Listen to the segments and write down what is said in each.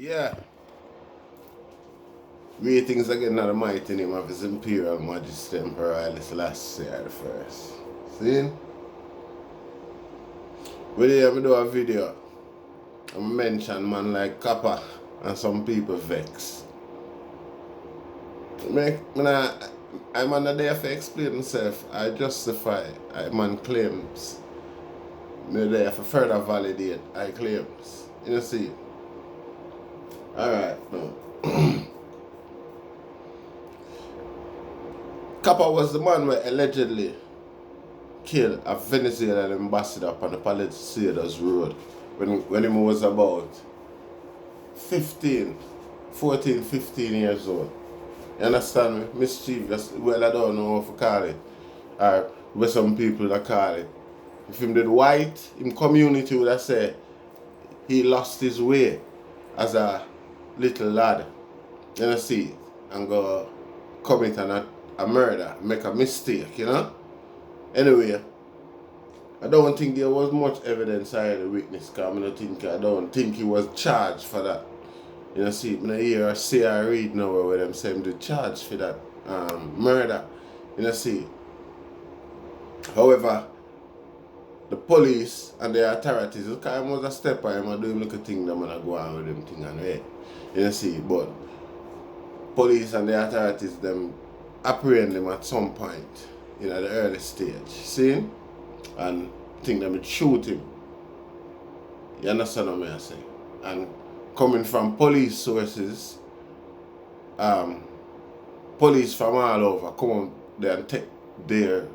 Yeah. Greetings again to the mighty name of His Imperial Majesty Emperor Haile Selassie the First. See? When you do a video, I mention man like Copper and some people vex. I'm on the day for explain myself. I justify my claims. I'm there for further validate I claims. You see? Alright, now. Copper was the man who allegedly killed a Venezuelan ambassador upon the Palisades Road when he was about 14, 15 years old. You understand me? Mischievous, well I don't know what to call it. Or what some people that call it. If him did white, in community would have said he lost his way as a little lad. You see, and go commit a murder, make a mistake, you know? Anyway, I don't think there was much evidence I had a witness because I don't think he was charged for that. You know, see, I hear or say I read now where them say him to charge for that murder. You know, see. However, the police and the authorities, because I was a stepper, I'm doing little thing that I go on with them thing and way. You know, see, but police and the authorities, them apprehend them at some point, you know, the early stage. See? And think them would shoot him. You understand what I say? And coming from police sources, police from all over come on there and take their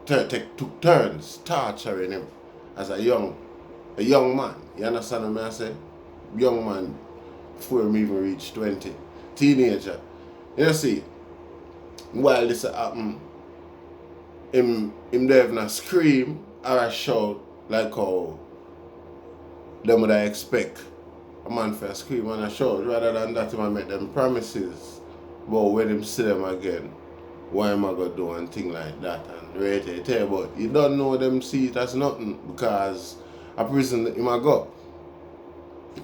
took turns torturing him as a young man. You understand what I say? Young man before him even reached 20. Teenager. You see, while this happened, him there not scream or a shout like how them would I expect a man for a scream and a shout. Rather than that, him make them promises about when him see them again, what am I gonna do and thing like that and rate it. But you don't know them see it as nothing because a prison him a go.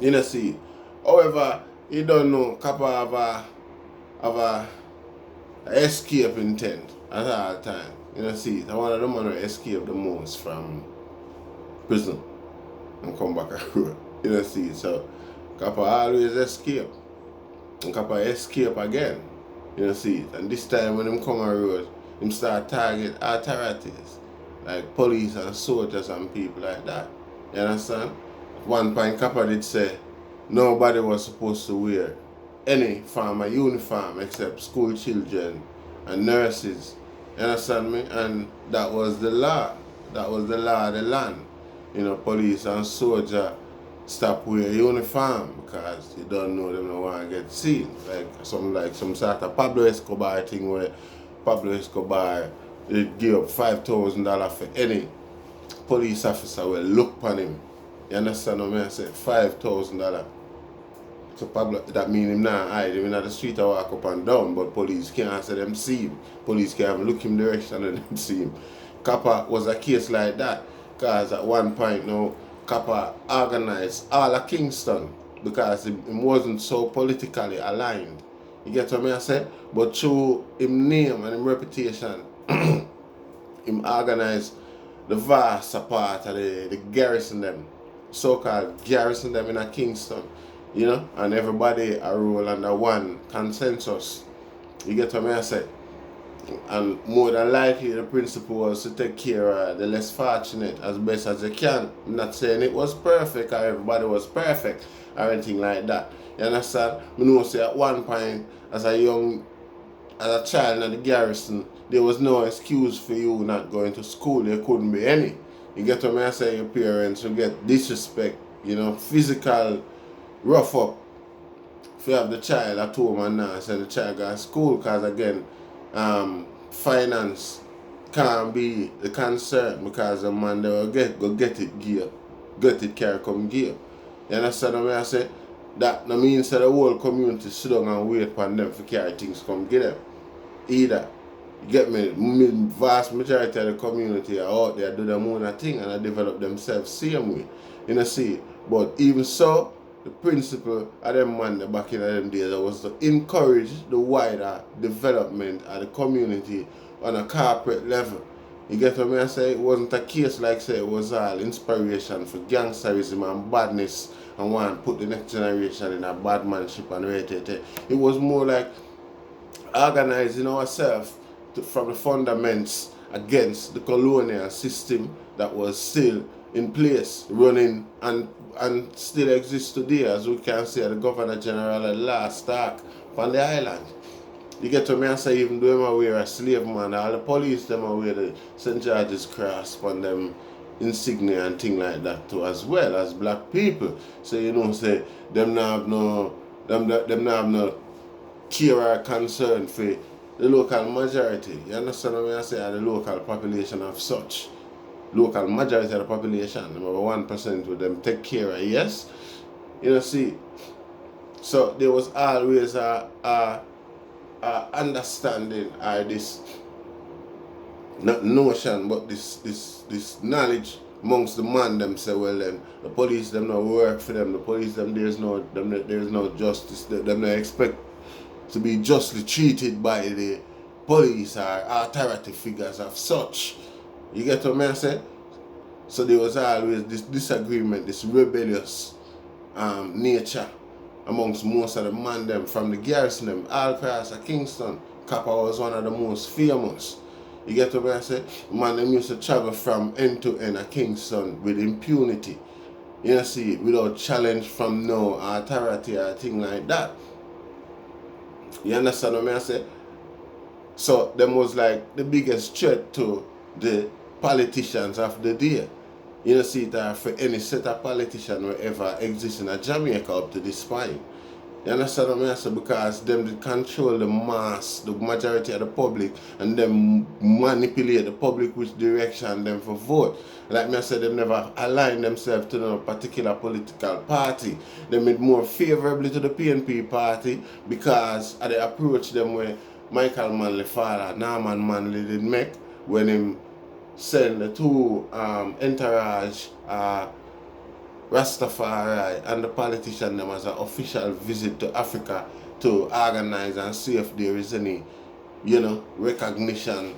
You know see. However, you don't know Kappa have a escape intent at all time. You know see, I one of the men who escaped the most from prison and come back a road. You know see, so Kappa always escape. And Kappa escape again. You know see, and this time when him come on road, him start target authorities like police and soldiers and people like that. You understand? At one point Kappa did say nobody was supposed to wear any form of uniform except school children and nurses. You understand me? And that was the law. That was the law of the land. You know, police and soldier stop wear uniform because you don't know them no want to get seen. Like some sort of Pablo Escobar thing where Pablo Escobar did give up $5,000 for any police officer will look upon him. You understand what I say? $5,000. So Pablo, that mean him not hide him in the street or walk up and down, but police can't say them see him. Police can't look him direction and them see him. Kappa was a case like that, because at one point now, Kappa organized all of Kingston because he wasn't so politically aligned. You get what I say? But through him name and him reputation, him organized the vast part of the garrison them, so-called garrison them in a Kingston. You know, and everybody a roll under one consensus. You get what I say? And more than likely the principle was to take care of the less fortunate as best as they can. I'm not saying it was perfect or everybody was perfect or anything like that. You understand? I know say at one point as a child in the garrison, there was no excuse for you not going to school. There couldn't be any. You get what I say? Your parents will get disrespect, you know, physical rough up if you have the child at home and now send the child go to school because again finance can't be the concern because the man they will get it gear. Get it carry come gear. You understand what I say? That no means that the whole community sit down and wait for them for carry things come get them. Either. You get me? Vast majority of the community are out there do their own thing and they develop themselves same way. You know see? But even so, the principle of them man back in them days was to encourage the wider development of the community on a corporate level. You get what I say? It wasn't a case like say it was all inspiration for gangsterism and badness and want to put the next generation in a badmanship and rate. It was more like organizing ourselves from the fundaments against the colonial system that was still in place, running and still exists today, as we can see the Governor General at last talk on the island. You get to me and say, even though them wear a slave man, all the police them wear the St. George's Cross on them insignia and thing like that too, as well as black people. So you know, say them not have no them not have no care or concern for the local majority. You understand what I say? The local population of such. Local majority of the population, about 1% of them take care of, yes? You know, see, so there was always a understanding or this, not notion, but this knowledge amongst the man them say, well then, the police them not work for them, the police them there's no justice, them not expect to be justly treated by the police or authority figures of such. You get what I say? So there was always this disagreement, this rebellious nature amongst most of the man them from the garrison them, all across Kingston. Copper was one of the most famous. You get what I say? Man them used to travel from end to end of Kingston with impunity. You know, see, without challenge from no authority or thing like that. You understand what I say? So them was like the biggest threat to the politicians of the day. You know, see it for any set of politician will ever exist in Jamaica up to this point. You understand what I say? Because them control the mass, the majority of the public, and them manipulate the public which direction them for vote. Like me I said, them never align themselves to no particular political party. They made more favorably to the PNP party because of the approach them where Michael Manley father, Norman Manley did make when him send the two entourage Rastafari and the politician them as an official visit to Africa to organize and see if there is any, you know, recognition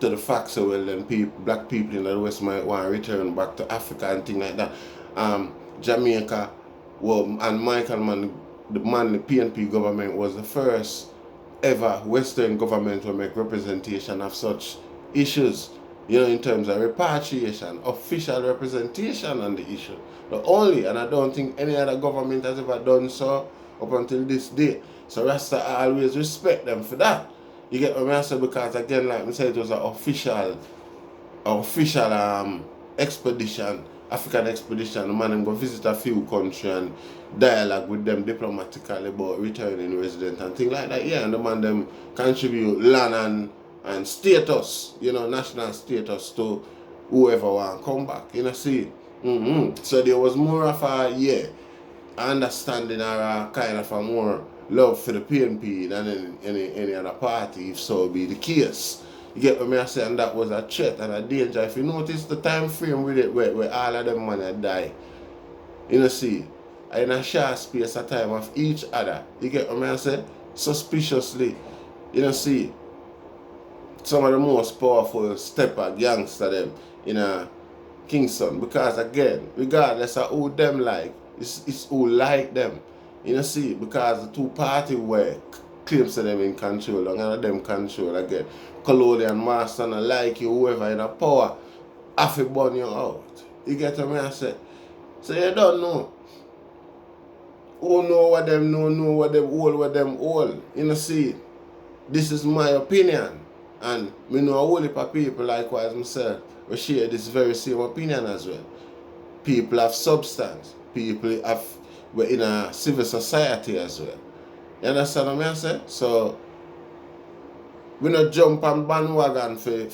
to the fact so well then black people in the West might want to return back to Africa and things like that. Jamaica, well, and Michael Mann, the PNP government was the first ever Western government to make representation of such issues. You know, in terms of repatriation, official representation on the issue. The only, and I don't think any other government has ever done so up until this day. So Rasta always respect them for that. You get what I say? Because again, like I said, it was an official expedition, African expedition. The man go visit a few countries and dialogue with them diplomatically about returning resident and things like that. Yeah, and the man them contribute land and status, you know, national status to whoever want to come back, you know, see. So there was more of a, understanding or a kind of a more love for the PNP than any other party, if so be the case. You get what I say? And that was a threat and a danger. If you notice the time frame with it where all of them man die, you know, see, in a short space of time of each other, you get what I say? Suspiciously, you know, see, some of the most powerful steppa gangster them in Kingston, because again, regardless of who them like, it's who like them. You know, see, because the two party were claims to them in control, and none of them control again. Colonial master and like you, whoever in a power, have to burn you out. You get what I say? So you don't know. Who know what them know what them hold. You know, see, this is my opinion. And me know a whole heap of people likewise myself will share this very same opinion as well. People have substance. People have, we're in a civil society as well. You understand what I say? So we not jump on bandwagon for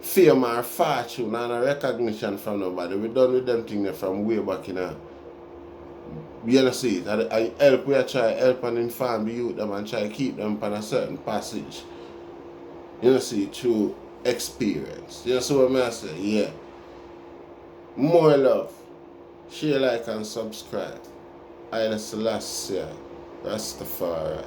fame or fortune and a recognition from nobody. We done with them things from way back in a. You know, see, I help, we try help and inform the youth them and try to keep them on a certain passage. You know, see, through experience. You know, so what I say? Yeah. More love Share, like, and subscribe. Haile Selassie, Rastafari.